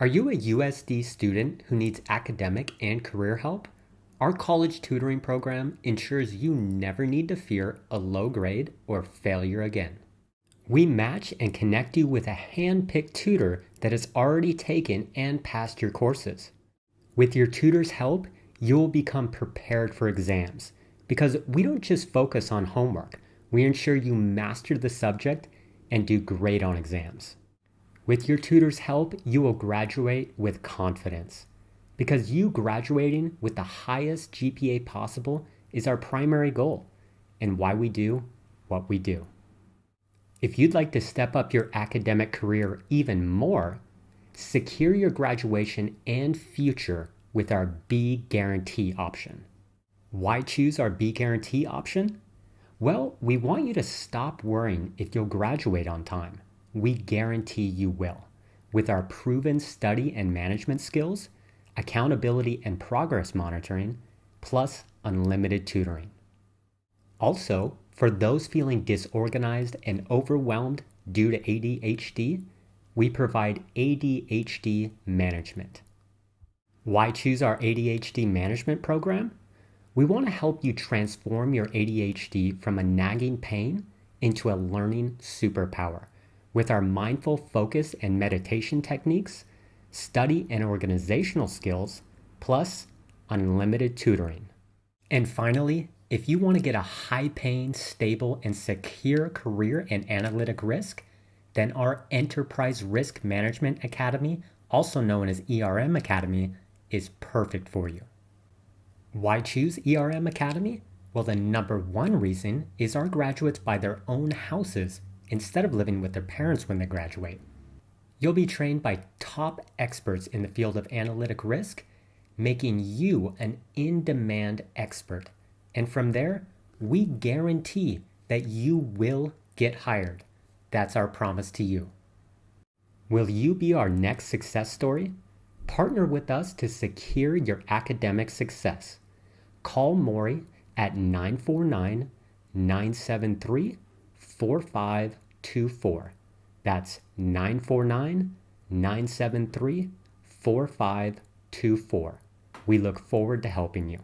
Are you a USD student who needs academic and career help? Our college tutoring program ensures you never need to fear a low grade or failure again. We match and connect you with a hand-picked tutor that has already taken and passed your courses. With your tutor's help, you will become prepared for exams because we don't just focus on homework. We ensure you master the subject and do great on exams. With your tutor's help, you will graduate with confidence because you graduating with the highest GPA possible is our primary goal and why we do what we do. If you'd like to step up your academic career even more, secure your graduation and future with our B Guarantee option. Why choose our B Guarantee option? Well, we want you to stop worrying if you'll graduate on time. We guarantee you will. With our proven study and management skills, accountability and progress monitoring, plus unlimited tutoring. Also, for those feeling disorganized and overwhelmed due to ADHD, we provide ADHD management. Why choose our ADHD management program? We want to help you transform your ADHD from a nagging pain into a learning superpower. With our mindful focus and meditation techniques, study and organizational skills, plus unlimited tutoring. And finally, if you want to get a high-paying, stable, and secure career in analytic risk, then our Enterprise Risk Management Academy, also known as ERM Academy, is perfect for you. Why choose ERM Academy? Well, the number one reason is our graduates buy their own houses instead of living with their parents when they graduate. You'll be trained by top experts in the field of analytic risk, making you an in-demand expert. And from there, we guarantee that you will get hired. That's our promise to you. Will you be our next success story? Partner with us to secure your academic success. Call Mori at 949-973-4524. That's 949-973-4524. We look forward to helping you.